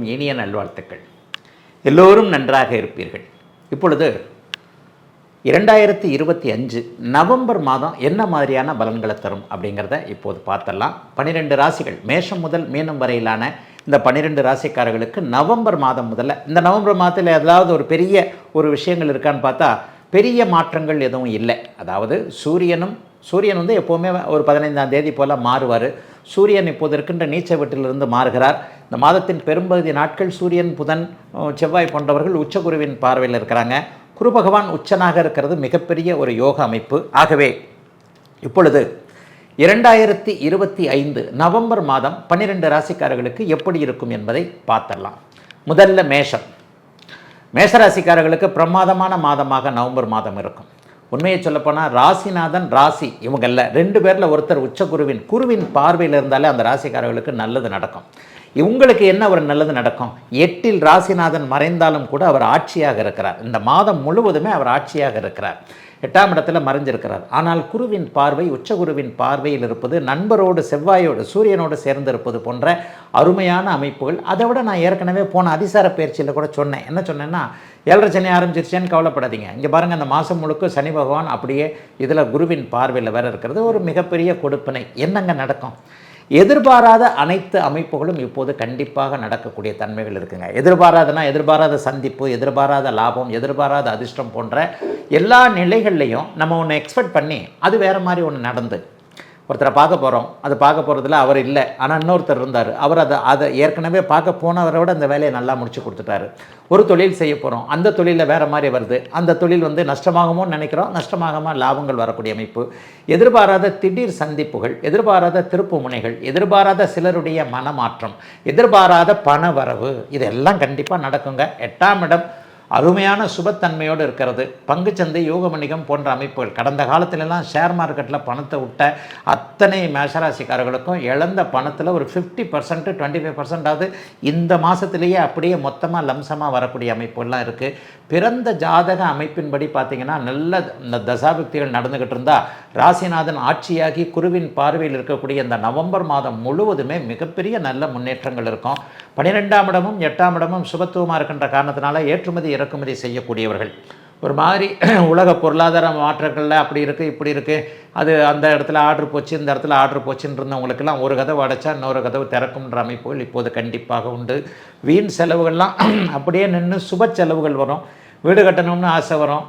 அனைவருக்கும் இனிய நல்வாழ்த்துக்கள். எல்லோரும் நன்றாக இருப்பீர்கள். இப்பொழுது 2025 நவம்பர் மாதம் என்ன மாதிரியான பலன்களை தரும் அப்படிங்கிறத இப்போது பார்த்தலாம். 12 ராசிகள் மேஷம் முதல் மீனம் வரையிலான இந்த 12 ராசிக்காரர்களுக்கு நவம்பர் மாதம் முதல்ல, இந்த நவம்பர் மாதத்தில் ஏதாவது ஒரு பெரிய விஷயங்கள் இருக்கான்னு பார்த்தா பெரிய மாற்றங்கள் எதுவும் இல்லை. அதாவது சூரியன் வந்து எப்போவுமே ஒரு 15ஆம் தேதி போல் மாறுவார். சூரியன் இப்போது இருக்கின்ற நீச்ச வீட்டிலிருந்து மாறுகிறார். இந்த மாதத்தின் பெரும்பகுதி நாட்கள் சூரியன், புதன், செவ்வாய் போன்றவர்கள் உச்சகுருவின் பார்வையில் இருக்கிறாங்க. குரு பகவான் உச்சனாக இருக்கிறது மிகப்பெரிய ஒரு யோக அமைப்பு. ஆகவே இப்பொழுது 2025 நவம்பர் மாதம் 12 ராசிக்காரர்களுக்கு எப்படி இருக்கும் என்பதை பார்த்துடலாம். முதல்ல மேஷராசிக்காரர்களுக்கு பிரமாதமான மாதமாக நவம்பர் மாதம் இருக்கும். உண்மையை சொல்லப்போனால் ராசிநாதன், ராசி இவங்களில் 2 பேரில் ஒருத்தர் குருவின் பார்வையில் இருந்தாலே அந்த ராசிக்காரர்களுக்கு நல்லது நடக்கும். இவங்களுக்கு என்ன ஒரு நல்லது நடக்கும்? 8இல் ராசிநாதன் மறைந்தாலும் கூட அவர் ஆட்சியாக இருக்கிறார். இந்த மாதம் முழுவதுமே அவர் ஆட்சியாக இருக்கிறார். 8ஆம் இடத்துல மறைஞ்சிருக்கிறார். ஆனால் குருவின் பார்வை, உச்சகுருவின் பார்வையில் இருப்பது, நண்பரோடு சூரியனோடு சேர்ந்திருப்பது போன்ற அருமையான அமைப்புகள். அதை விட நான் ஏற்கனவே போன அதிசார பயிற்சியில் கூட சொன்னேன். என்ன சொன்னேன்னா, 7.5 சனி ஆரம்பிச்சிருச்சேன்னு கவலைப்படாதீங்க. இங்கே பாருங்கள், அந்த மாதம் முழுக்க சனி பகவான் அப்படியே இதில் குருவின் பார்வையில் வேறு இருக்கிறது. ஒரு மிகப்பெரிய கொடுப்பினை. என்னங்க நடக்கும்? எதிர்பாராத அனைத்து அமைப்புகளும் இப்போது கண்டிப்பாக நடக்கக்கூடிய தன்மைகள் இருக்குங்க. எதிர்பாராத சந்திப்பு, எதிர்பாராத லாபம், எதிர்பாராத அதிர்ஷ்டம் போன்ற எல்லா நிலைகள்லையும் நம்ம ஒன்று எக்ஸ்பெக்ட் பண்ணி அது வேறு மாதிரி ஒன்று நடந்து ஒருத்தரை பார்க்க போகிறோம். அது பார்க்க போகிறதுல அவர் இல்லை, ஆனால் இன்னொருத்தர் இருந்தார். அவர் அதை ஏற்கனவே பார்க்க போனவரை விட அந்த வேலையை நல்லா முடிச்சு கொடுத்துட்டாரு. ஒரு தொழில் செய்ய போகிறோம், அந்த தொழிலில் வேறு மாதிரி வருது. அந்த தொழில் வந்து நஷ்டமாகுமோ நினைக்கிறோம், நஷ்டமாகாமல் லாபங்கள் வரக்கூடிய அமைப்பு. எதிர்பாராத திடீர் சந்திப்புகள், எதிர்பாராத திருப்பு முனைகள், எதிர்பாராத சிலருடைய மனமாற்றம், எதிர்பாராத பண வரவு, இதெல்லாம் கண்டிப்பாக நடக்குங்க. 8ஆம் இடம் அருமையான சுபத்தன்மையோடு இருக்கிறது. பங்குச்சந்தை, யோக வணிகம் போன்ற அமைப்புகள், கடந்த காலத்திலெல்லாம் ஷேர் மார்க்கெட்டில் பணத்தை விட்ட அத்தனை மேஷராசிக்காரர்களுக்கும் இழந்த பணத்தில் ஒரு 50%, 25% இந்த மாதத்திலேயே அப்படியே மொத்தமாக லம்சமாக வரக்கூடிய அமைப்புகள்லாம் இருக்குது. பிறந்த ஜாதக அமைப்பின்படி பார்த்திங்கன்னா நல்ல இந்த தசாபக்திகள் நடந்துக்கிட்டு இருந்தால் ராசிநாதன் ஆட்சியாகி குருவின் பார்வையில் இருக்கக்கூடிய இந்த நவம்பர் மாதம் முழுவதுமே மிகப்பெரிய நல்ல முன்னேற்றங்கள் இருக்கும். 12ஆம் இடமும் 8ஆம் இடமும் சுபத்துவமாக இருக்கின்ற காரணத்தினால ஏற்றுமதி இறக்குமதி செய்யக்கூடியவர்கள், ஒரு மாதிரி உலக பொருளாதார மாற்றங்களில் அப்படி இருக்குது இப்படி இருக்குது, அது அந்த இடத்துல ஆர்டர் போச்சு, இந்த இடத்துல ஆர்டர் போச்சுன்னு இருந்தவங்களுக்கெல்லாம் ஒரு கதவு அடைச்சா இன்னொரு கதவு திறக்கும்ன்ற அமைப்புகள் இப்போது கண்டிப்பாக உண்டு. வீண் செலவுகள்லாம் அப்படியே நின்று சுப செலவுகள் வரும். வீடு கட்டணும்னு ஆசை வரும்.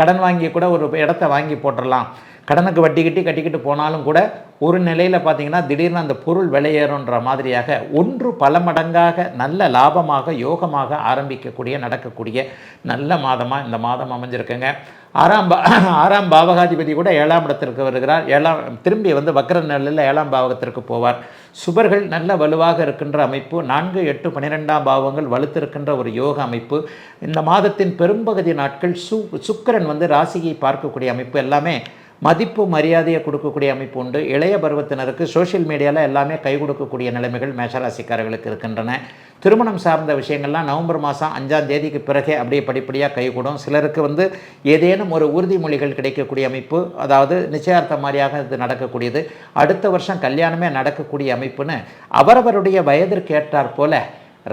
கடன் வாங்கி கூட ஒரு இடத்த வாங்கி போட்டுடலாம். கடனுக்கு வட்டி கட்டிக்கிட்டு போனாலும் கூட ஒரு நிலையில் பார்த்திங்கன்னா திடீர்னு அந்த பொருள் விலையேறுன்ற மாதிரியாக ஒன்று பல மடங்காக நல்ல லாபமாக யோகமாக நடக்கக்கூடிய நல்ல மாதமாக இந்த மாதம் அமைஞ்சிருக்குங்க. ஆறாம் பாவகாதிபதி கூட 7ஆம் இடத்திற்கு வருகிறார். திரும்பி வந்து வக்ர நிலையில் 7ஆம் பாவகத்திற்கு போவார். சுபர்கள் நல்ல வலுவாக இருக்கின்ற அமைப்பு. 4, 8, 12ஆம் பாவங்கள் வலுத்திருக்கின்ற ஒரு யோக அமைப்பு. இந்த மாதத்தின் பெரும்பகுதி நாட்கள் சுக்கிரன் வந்து ராசியை பார்க்கக்கூடிய அமைப்பு. எல்லாமே மதிப்பு மரியாதையை கொடுக்கக்கூடிய அமைப்பு உண்டு. இளைய பருவத்தினருக்கு சோஷியல் மீடியாவில் எல்லாமே கை கொடுக்கக்கூடிய நிலைமைகள் மேஷராசிக்காரர்களுக்கு இருக்கின்றன. திருமணம் சார்ந்த விஷயங்கள்லாம் நவம்பர் மாதம் 5ஆம் தேதிக்கு பிறகே அப்படியே படிப்படியாக கைகூடும். சிலருக்கு வந்து ஏதேனும் ஒரு உறுதிமொழிகள் கிடைக்கக்கூடிய அமைப்பு, அதாவது நிச்சயார்த்தம் மாதிரியாக இது நடக்கக்கூடியது. அடுத்த வருஷம் கல்யாணமே நடக்கக்கூடிய அமைப்புன்னு அவரவருடைய வயதிற்கு ஏற்றாற் போல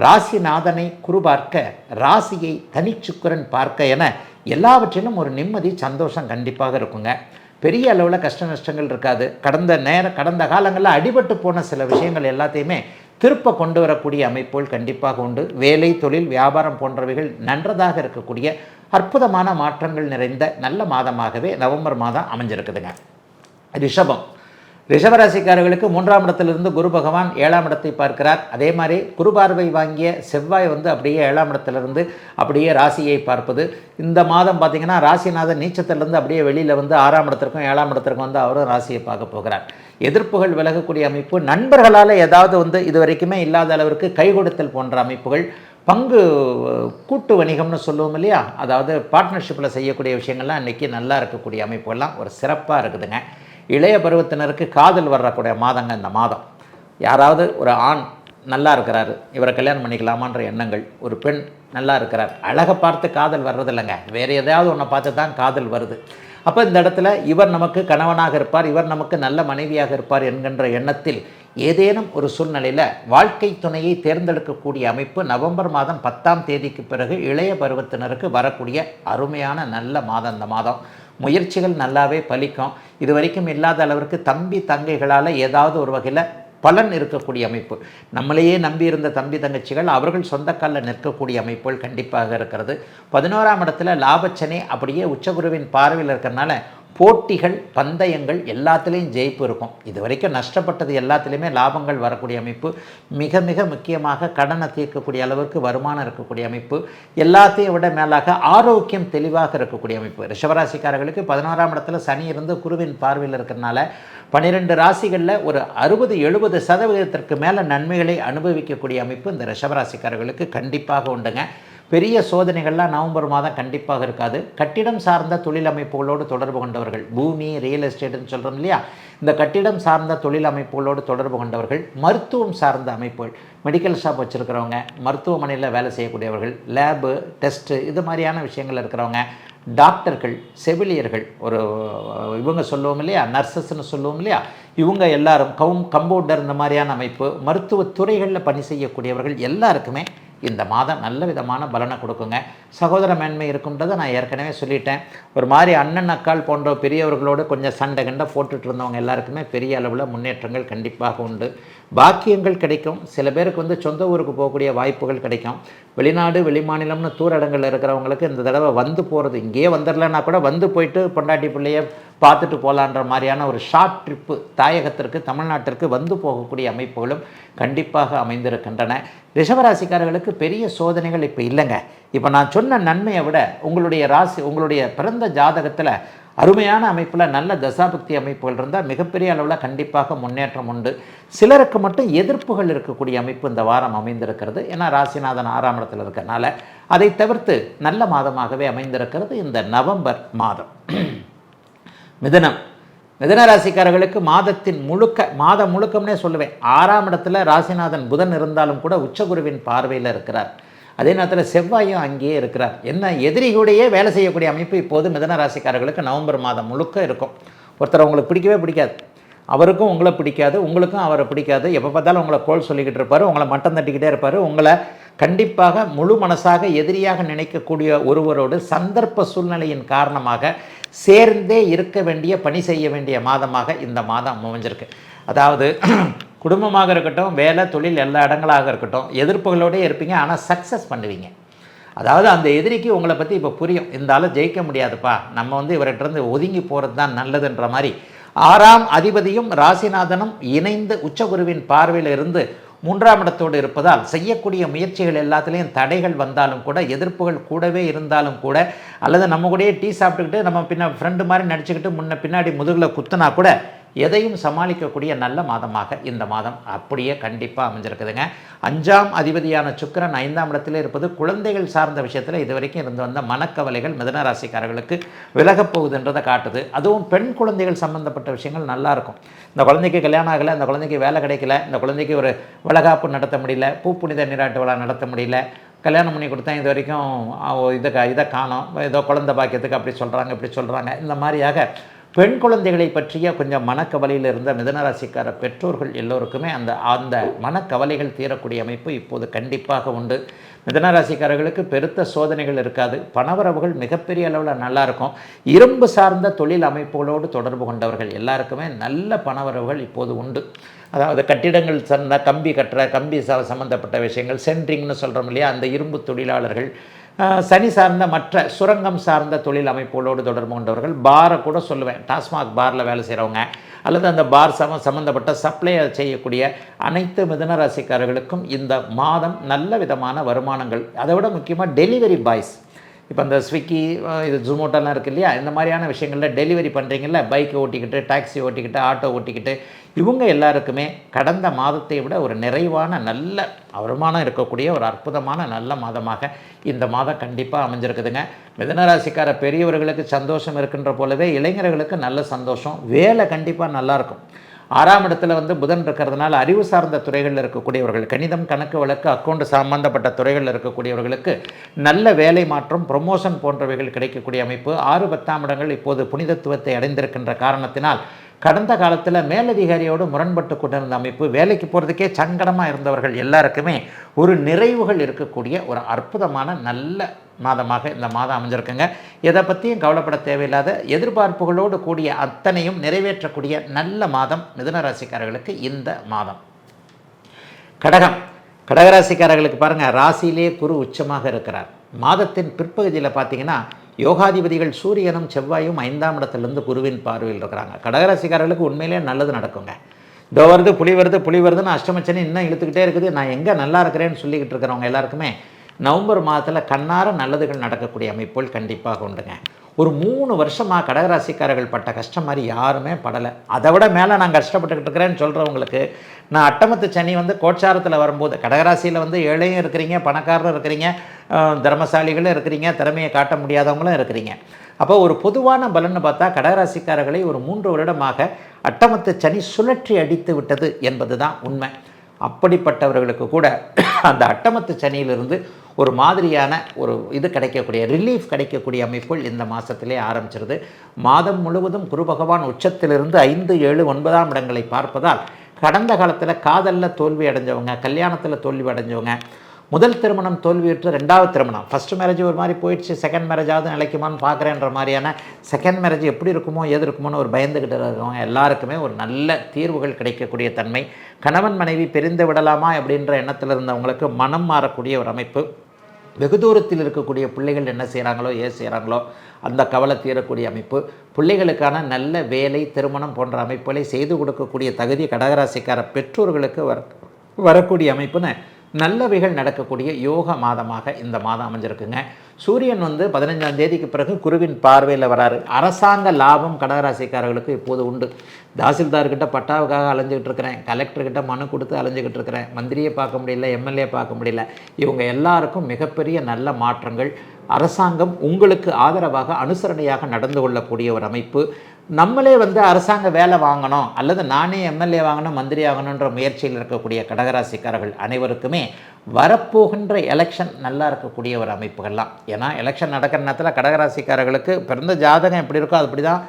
ராசிநாதனை குரு பார்க்க, ராசியை தனிச்சுக்கிரன் பார்க்க என எல்லாவற்றிலும் ஒரு நிம்மதி, சந்தோஷம் கண்டிப்பாக இருக்குங்க. பெரிய அளவில் கஷ்ட நஷ்டங்கள் இருக்காது. கடந்த காலங்களில் அடிபட்டு போன சில விஷயங்கள் எல்லாத்தையுமே திருப்ப கொண்டு வரக்கூடிய அமைப்புகள் கண்டிப்பாக உண்டு. வேலை, தொழில், வியாபாரம் போன்றவைகள் நன்றதாக இருக்கக்கூடிய அற்புதமான மாற்றங்கள் நிறைந்த நல்ல மாதமாகவே நவம்பர் மாதம் அமைஞ்சிருக்குதுங்க. ரிஷபராசிக்காரர்களுக்கு 3ஆம் இடத்திலிருந்து குரு பகவான் 7ஆம் இடத்தை பார்க்கிறார். அதே மாதிரி குரு பார்வை வாங்கிய செவ்வாய் வந்து அப்படியே 7ஆம் இடத்திலிருந்து அப்படியே ராசியை பார்ப்பது. இந்த மாதம் பார்த்திங்கன்னா ராசிநாதன் நீச்சத்திலிருந்து அப்படியே வெளியில் வந்து 6ஆம் இடத்திற்கும் 7ஆம் இடத்திற்கும் வந்து அவரும் ராசியை பார்க்க போகிறார். எதிர்ப்புகள் விலகக்கூடிய அமைப்பு. நண்பர்களால் ஏதாவது வந்து இது வரைக்குமே இல்லாத அளவிற்கு கை கொடுத்தல் போன்ற அமைப்புகள். பங்கு கூட்டு வணிகம்னு சொல்லுவோம் இல்லையா, அதாவது பார்ட்னர்ஷிப்பில் செய்யக்கூடிய விஷயங்கள்லாம் இன்றைக்கி நல்லா இருக்கக்கூடிய அமைப்புகள்லாம் ஒரு சிறப்பாக இருக்குதுங்க. இளைய பருவத்தினருக்கு காதல் வரக்கூடிய மாதங்க இந்த மாதம். யாராவது ஒரு ஆண் நல்லா இருக்கிறாரு, இவரை கல்யாணம் பண்ணிக்கலாமான்ற எண்ணங்கள். ஒரு பெண் நல்லா இருக்கிறார், அழகை பார்த்து காதல் வர்றதில்லைங்க, வேறு எதையாவது ஒன்றை பார்த்து தான் காதல் வருது. அப்போ இந்த இடத்துல இவர் நமக்கு கணவனாக இருப்பார், இவர் நமக்கு நல்ல மனைவியாக இருப்பார் என்கின்ற எண்ணத்தில் ஏதேனும் ஒரு சூழ்நிலையில் வாழ்க்கை துணையை தேர்ந்தெடுக்கக்கூடிய அமைப்பு நவம்பர் மாதம் 10ஆம் தேதிக்கு பிறகு இளைய பருவத்தினருக்கு வரக்கூடிய அருமையான நல்ல மாதம். இந்த மாதம் முயற்சிகள் நல்லாவே பலிக்கும். இது வரைக்கும் இல்லாத அளவிற்கு தம்பி தங்கைகளால் ஏதாவது ஒரு வகையில் பலன் இருக்கக்கூடிய அமைப்பு. நம்மளையே நம்பி இருந்த தம்பி தங்கச்சிகள் அவர்கள் சொந்த காலில் நிற்கக்கூடிய அமைப்புகள் கண்டிப்பாக இருக்கிறது. 11ஆம் இடத்துல லாபச்சனே அப்படியே உச்சகுருவின் பார்வையில் இருக்கிறனால போட்டிகள் பந்தயங்கள் எல்லாத்துலேயும் ஜெயிப்பு இருக்கும். இது வரைக்கும் நஷ்டப்பட்டது எல்லாத்துலேயுமே லாபங்கள் வரக்கூடிய அமைப்பு. மிக மிக முக்கியமாக கடனை தீர்க்கக்கூடிய அளவுக்கு வருமானம் இருக்கக்கூடிய அமைப்பு. எல்லாத்தையும் விட மேலாக ஆரோக்கியம் தெளிவாக இருக்கக்கூடிய அமைப்பு. ரிஷபராசிக்காரர்களுக்கு 11ஆம் இடத்துல சனி இருந்து குருவின் பார்வையில் இருக்கிறனால 12 ராசிகளில் ஒரு 60-70% மேலே நன்மைகளை அனுபவிக்கக்கூடிய அமைப்பு இந்த ரிஷபராசிக்காரர்களுக்கு கண்டிப்பாக உண்டுங்க. பெரிய சோதனைகள்லாம் நவம்பர் மாதம் கண்டிப்பாக இருக்காது. கட்டிடம் சார்ந்த தொழில் அமைப்புகளோடு தொடர்பு கொண்டவர்கள், பூமி ரியல் எஸ்டேட்டுன்னு சொல்கிறோம் இல்லையா, இந்த கட்டிடம் சார்ந்த தொழில் அமைப்புகளோடு தொடர்பு கொண்டவர்கள், மருத்துவம் சார்ந்த அமைப்புகள், மெடிக்கல் ஷாப் வச்சுருக்கிறவங்க, மருத்துவமனையில் வேலை செய்யக்கூடியவர்கள், லேபு டெஸ்ட்டு இது மாதிரியான விஷயங்கள் இருக்கிறவங்க, டாக்டர்கள், செவிலியர்கள், ஒரு இவங்க சொல்லுவோம் இல்லையா, நர்சஸ்ன்னு சொல்லுவோம் இல்லையா, இவங்க எல்லாரும் கம்பவுண்டர் இந்த மாதிரியான அமைப்பு, மருத்துவத்துறைகளில் பணி செய்யக்கூடியவர்கள் எல்லாருக்குமே இந்த மாதம் நல்ல விதமான பலனை கொடுக்குங்க. சகோதர மேன்மை இருக்குன்றதை நான் ஏற்கனவே சொல்லிட்டேன். ஒரு மாதிரி அண்ணன் அக்கால் போன்ற பெரியவர்களோடு கொஞ்சம் சண்டை கண்டை போட்டுட்டு இருந்தவங்க எல்லாருக்குமே பெரிய அளவில் முன்னேற்றங்கள் கண்டிப்பாக உண்டு. பாக்கியங்கள் கிடைக்கும். சில பேருக்கு சொந்த ஊருக்கு போகக்கூடிய வாய்ப்புகள் கிடைக்கும். வெளிநாடு வெளிமாநிலம்னு தூரடங்களில் இருக்கிறவங்களுக்கு இந்த தடவை வந்து போகிறது, இங்கேயே வந்துடலன்னா கூட வந்து போயிட்டு பொண்டாட்டி பிள்ளைய பார்த்துட்டு போகலான்ற மாதிரியான ஒரு ஷார்ட் ட்ரிப்பு தாயகத்திற்கு தமிழ்நாட்டிற்கு வந்து போகக்கூடிய அமைப்புகளும் கண்டிப்பாக அமைந்திருக்கின்றன. ரிஷபராசிக்காரர்களுக்கு பெரிய சோதனைகள் இப்போ இல்லைங்க. இப்போ நான் சொன்ன நன்மையை விட உங்களுடைய பிறந்த ஜாதகத்தில் அருமையான அமைப்பில் நல்ல தசாபக்தி அமைப்புகள் இருந்தால் மிகப்பெரிய அளவில் கண்டிப்பாக முன்னேற்றம் உண்டு. சிலருக்கு மட்டும் எதிர்ப்புகள் இருக்கக்கூடிய அமைப்பு இந்த வாரம் அமைந்திருக்கிறது. ஏன்னா ராசிநாதன் 6ஆம் இடத்தில் இருக்கிறனால அதை தவிர்த்து நல்ல மாதமாகவே அமைந்திருக்கிறது இந்த நவம்பர் மாதம். மிதன ராசிக்காரர்களுக்கு மாதம் முழுக்கம்னே சொல்லுவேன். 6ஆம் இடத்துல ராசிநாதன் புதன் இருந்தாலும் கூட உச்சகுருவின் பார்வையில் இருக்கிறார். அதே நேரத்தில் செவ்வாயும் அங்கேயே இருக்கிறார். என்ன எதிரிகளுடையே வேலை செய்யக்கூடிய அமைப்பு இப்போது மிதன ராசிக்காரர்களுக்கு நவம்பர் மாதம் முழுக்க இருக்கும். ஒருத்தர் உங்களுக்கு பிடிக்கவே பிடிக்காது, அவருக்கும் உங்களை பிடிக்காது, உங்களுக்கும் அவரை பிடிக்காது. எப்போ பார்த்தாலும் உங்களை கோல் சொல்லிக்கிட்டு இருப்பார், உங்களை மட்டம் தட்டிக்கிட்டே இருப்பார். உங்களை கண்டிப்பாக முழு மனசாக எதிரியாக நினைக்கக்கூடிய ஒருவரோடு சந்தர்ப்ப சூழ்நிலையின் காரணமாக சேர்ந்தே இருக்க வேண்டிய பணி செய்ய வேண்டிய மாதமாக இந்த மாதம் அமைஞ்சிருக்கு. அதாவது குடும்பமாக இருக்கட்டும், வேலை தொழில் எல்லா இடங்களாக இருக்கட்டும், எதிர்ப்புகளோடே இருப்பீங்க, ஆனால் சக்ஸஸ் பண்ணுவீங்க. அதாவது அந்த எதிரிக்கு உங்களை பற்றி இப்போ புரியும், இந்த ஆளை ஜெயிக்க முடியாதுப்பா, நம்ம இவர்கிட்டருந்து ஒதுங்கி போகிறது தான் நல்லதுன்ற மாதிரி 6ஆம் அதிபதியும் ராசிநாதனும் இணைந்து உச்சகுருவின் பார்வையில் இருந்து 3ஆம் இடத்தோடு இருப்பதால் செய்யக்கூடிய முயற்சிகள் எல்லாத்துலேயும் தடைகள் வந்தாலும் கூட, எதிர்ப்புகள் கூடவே இருந்தாலும் கூட, அல்லது நம்ம கூடயே டீ சாப்பிட்டுக்கிட்டு நம்ம ஃப்ரெண்டு மாதிரி நடிச்சுக்கிட்டு பின்னாடி முதுகில் குத்துனா கூட எதையும் சமாளிக்கக்கூடிய நல்ல மாதமாக இந்த மாதம் அப்படியே கண்டிப்பாக அமைஞ்சிருக்குதுங்க. 5ஆம் அதிபதியான சுக்கிரன் 5ஆம் இடத்துல இருப்பது குழந்தைகள் சார்ந்த விஷயத்தில் இது வரைக்கும் இருந்து வந்த மனக்கவலைகள் மிதன ராசிக்காரர்களுக்கு விலகப் போகுதுன்றதை காட்டுது. அதுவும் பெண் குழந்தைகள் சம்பந்தப்பட்ட விஷயங்கள் நல்லாயிருக்கும். இந்த குழந்தைக்கு கல்யாணம் ஆகலை, இந்த குழந்தைக்கு வேலை கிடைக்கல, இந்த குழந்தைக்கு ஒரு வளகாப்பு நடத்த முடியல, பூப்புனித நீராட்டு விழா நடத்த முடியல, கல்யாணம் பண்ணி கொடுத்தா இது வரைக்கும் இதை காணோம், ஏதோ குழந்தை பாக்கியத்துக்கு அப்படி சொல்கிறாங்க. இந்த மாதிரியாக பெண் குழந்தைகளை பற்றிய கொஞ்சம் மனக்கவலையில் இருந்த மிதனராசிக்கார பெற்றோர்கள் எல்லோருக்குமே அந்த மனக்கவலைகள் தீரக்கூடிய அமைப்பு இப்போது கண்டிப்பாக உண்டு. மிதனராசிக்காரர்களுக்கு பெருத்த சோதனைகள் இருக்காது. பணவரவுகள் மிகப்பெரிய அளவில் நல்லாயிருக்கும். இரும்பு சார்ந்த தொழில் அமைப்புகளோடு தொடர்பு கொண்டவர்கள் எல்லாருக்குமே நல்ல பணவரவுகள் இப்போது உண்டு. அதாவது கட்டிடங்கள் சார்ந்த கம்பி சம்மந்தப்பட்ட விஷயங்கள், சென்ட்ரிங்னு சொல்கிறோம் இல்லையா, அந்த இரும்பு தொழிலாளர்கள், சனி சார்ந்த மற்ற சுரங்கம் சார்ந்த தொழில் அமைப்புகளோடு தொடர்பு கொண்டவர்கள், பாரை கூட சொல்லுவேன், டாஸ்மாக் பாரில் வேலை செய்கிறவங்க அல்லது அந்த பார் சம்மந்தப்பட்ட சப்ளை செய்யக்கூடிய அனைத்து மிதன ராசிக்காரர்களுக்கும் இந்த மாதம் நல்ல விதமான வருமானங்கள். அதை விட முக்கியமாக டெலிவரி பாய்ஸ், இப்போ இந்த ஸ்விக்கி இது ஜொமோட்டோலாம் இருக்குது இல்லையா, இந்த மாதிரியான விஷயங்களில் டெலிவரி பண்ணுறீங்கள, பைக்கை ஓட்டிக்கிட்டு, டாக்ஸி ஓட்டிக்கிட்டு, ஆட்டோ ஓட்டிக்கிட்டு, இவங்க எல்லாருக்குமே கடந்த மாதத்தை விட ஒரு நிறைவான நல்ல வருமானம் இருக்கக்கூடிய ஒரு அற்புதமான நல்ல மாதமாக இந்த மாதம் கண்டிப்பாக அமைஞ்சிருக்குதுங்க. மிதனராசிக்கார பெரியவர்களுக்கு சந்தோஷம் இருக்கின்ற போலவே இளைஞர்களுக்கு நல்ல சந்தோஷம், வேலை கண்டிப்பாக நல்லாயிருக்கும். 6ஆம் இடத்துல வந்து புதன் இருக்கிறதுனால அறிவு சார்ந்த துறைகளில் இருக்கக்கூடியவர்கள், கணிதம், கணக்கு வழக்கு, அக்கௌண்ட் சம்பந்தப்பட்ட துறைகளில் இருக்கக்கூடியவர்களுக்கு நல்ல வேலை மாற்றம், ப்ரொமோஷன் போன்றவைகள் கிடைக்கக்கூடிய அமைப்பு. 6, 10ஆம் இடங்கள் இப்போது புனிதத்துவத்தை அடைந்திருக்கின்ற காரணத்தினால் கடந்த காலத்தில் மேலதிகாரியோடு முரண்பட்டு கொண்டிருந்த அமைப்பு, வேலைக்கு போகிறதுக்கே சங்கடமாக இருந்தவர்கள் எல்லாருக்குமே ஒரு நிறைவுகள் இருக்கக்கூடிய ஒரு அற்புதமான நல்ல மாதமாக இந்த மாதம் அமைஞ்சிருக்குங்க. எதை பற்றியும் கவலைப்பட தேவையில்லாத எதிர்பார்ப்புகளோடு கூடிய அத்தனையும் நிறைவேற்றக்கூடிய நல்ல மாதம் மிதுன ராசிக்காரர்களுக்கு இந்த மாதம். கடகராசிக்காரர்களுக்கு பாருங்கள், ராசியிலே குரு உச்சமாக இருக்கிறார். மாதத்தின் பிற்பகுதியில் பார்த்தீங்கன்னா யோகாதிபதிகள் சூரியனும் செவ்வாயும் 5ஆம் இடத்துலேருந்து குருவின் பார்வையில் இருக்கிறாங்க. கடகராசிக்காரர்களுக்கு உண்மையிலே நல்லது நடக்குங்க. இதோ வருது புலி வருதுன்னு அஷ்டமச்சனி இன்னும் இழுத்துக்கிட்டே இருக்குது, நான் எங்கே நல்லா இருக்கிறேன்னு சொல்லிக்கிட்டு இருக்கிறவங்க எல்லாருக்குமே நவம்பர் மாதத்தில் கண்ணார நல்லதுகள் நடக்கக்கூடிய அமைப்புகள் கண்டிப்பாக உண்டுங்க. ஒரு 3 வருஷமாக கடகராசிக்காரர்கள் பட்ட கஷ்டம் மாதிரி யாருமே படலை. அதை விட மேலே நான் கஷ்டப்பட்டுக்கிட்டு இருக்கிறேன்னு சொல்கிறவங்களுக்கு நான் அட்டமத்து சனி வந்து கோட்சாரத்தில் வரும்போது, கடகராசியில் வந்து ஏழையும் இருக்கிறீங்க, பணக்காரரும் இருக்கிறீங்க, திறமசாலிகளும் இருக்கிறீங்க, திறமையை காட்ட முடியாதவங்களும் இருக்கிறீங்க. அப்போ ஒரு பொதுவான பலன்னு பார்த்தா கடகராசிக்காரர்களை ஒரு 3 வருடமாக அட்டமத்து சனி சுழற்றி அடித்து விட்டது என்பது தான் உண்மை. அப்படிப்பட்டவர்களுக்கு கூட அந்த அட்டமத்து சனியிலிருந்து ஒரு மாதிரியான ஒரு இது கிடைக்கக்கூடிய ரிலீஃப் கிடைக்கக்கூடிய அமைப்புகள் இந்த மாதத்திலே ஆரம்பிச்சிருது. மாதம் முழுவதும் குரு பகவான் உச்சத்திலிருந்து 5, 7, 9ஆம் இடங்களை பார்ப்பதால் கடந்த காலத்தில் காதலில் தோல்வி அடைஞ்சவங்க, கல்யாணத்தில் தோல்வி அடைஞ்சவங்க, முதல் திருமணம் தோல்வியுற்று 2வது திருமணம், ஃபஸ்ட்டு மேரேஜ் ஒரு மாதிரி போயிடுச்சு, செகண்ட் மேரேஜாவது நிலைக்குமான்னு பார்க்குறேன்ற மாதிரியான செகண்ட் மேரேஜ் எப்படி இருக்குமோ ஏது இருக்குமோன்னு ஒரு பயந்துக்கிட்டு இருக்கவங்க எல்லாருக்குமே ஒரு நல்ல தீர்வுகள் கிடைக்கக்கூடிய தன்மை. கணவன் மனைவி பிரிந்து விடலாமா அப்படின்ற எண்ணத்தில் இருந்தவங்களுக்கு மனம் மாறக்கூடிய ஒரு அமைப்பு. வெகு தூரத்தில் இருக்கக்கூடிய பிள்ளைகள் என்ன செய்கிறாங்களோ ஏது செய்கிறாங்களோ அந்த கவலை தீரக்கூடிய அமைப்பு. பிள்ளைகளுக்கான நல்ல வேலை, திருமணம் போன்ற அமைப்புகளை செய்து கொடுக்கக்கூடிய தகுதி கடகராசிக்கார பெற்றோர்களுக்கு வரக்கூடிய அமைப்புன்னு நல்லவைகள் நடக்கக்கூடிய யோக மாதமாக இந்த மாதம் அமைஞ்சிருக்குங்க. சூரியன் வந்து 15ஆம் தேதிக்கு பிறகு குருவின் பார்வையில் வராரு. அரசாங்க லாபம் கடகராசிக்காரர்களுக்கு இப்போது உண்டு. தாசில்தார்கிட்ட பட்டாவுக்காக அலைஞ்சிக்கிட்டு இருக்கிறேன், கலெக்டர்கிட்ட மனு கொடுத்து அலைஞ்சிக்கிட்டு இருக்கிறேன், மந்திரியை பார்க்க முடியல, எம்எல்ஏ பார்க்க முடியல, இவங்க எல்லாருக்கும் மிகப்பெரிய நல்ல மாற்றங்கள். அரசாங்கம் உங்களுக்கு ஆதரவாக அனுசரணையாக நடந்து கொள்ளக்கூடிய ஒரு அமைப்பு. நம்மளே வந்து அரசாங்க வேலை வாங்கணும் அல்லது நானே எம்எல்ஏ வாங்கணும், மந்திரி ஆகணுன்ற முயற்சியில் இருக்கக்கூடிய கடகராசிக்காரர்கள் அனைவருக்குமே வரப்போகின்ற எலெக்ஷன் நல்லா இருக்கக்கூடிய ஒரு அமைப்புகள்லாம். ஏன்னா எலெக்ஷன் நடக்கிற நேரத்தில் கடகராசிக்காரர்களுக்கு பிறந்த ஜாதகம் எப்படி இருக்கோ அது அப்படி தான்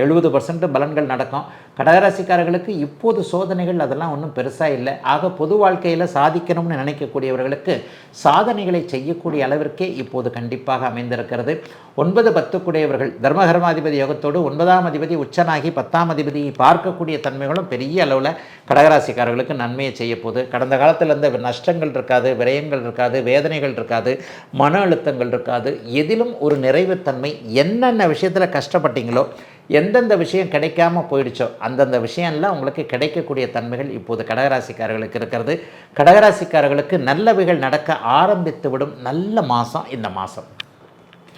70% பலன்கள் நடக்கும். கடகராசிக்காரர்களுக்கு இப்போது சோதனைகள் அதெல்லாம் ஒன்றும் பெருசாக இல்லை. ஆக பொது வாழ்க்கையில் சாதிக்கணும்னு நினைக்கக்கூடியவர்களுக்கு சாதனைகளை செய்யக்கூடிய அளவிற்கே இப்போது கண்டிப்பாக அமைந்திருக்கிறது. 9, 10 கூடியவர்கள் தர்மகர்மாதிபதி யோகத்தோடு 9ஆம் அதிபதி உச்சனாகி 10ஆம் அதிபதியை பார்க்கக்கூடிய தன்மைகளும் பெரிய அளவில் கடகராசிக்காரர்களுக்கு நன்மையை செய்ய போகுது. கடந்த காலத்தில் இருந்த நஷ்டங்கள் இருக்காது, விரயங்கள் இருக்காது, வேதனைகள் இருக்காது, மன அழுத்தங்கள் இருக்காது. எதிலும் ஒரு நிறைவுத்தன்மை. என்னென்ன விஷயத்தில் கஷ்டப்பட்டீங்களோ, எந்தெந்த விஷயம் கிடைக்காம போயிடுச்சோ அந்தந்த விஷயம்லாம் உங்களுக்கு கிடைக்கக்கூடிய தன்மைகள் இப்போது கடகராசிக்காரர்களுக்கு இருக்கிறது. கடகராசிக்காரர்களுக்கு நல்லவைகள் நடக்க ஆரம்பித்து விடும் நல்ல மாதம் இந்த மாதம்.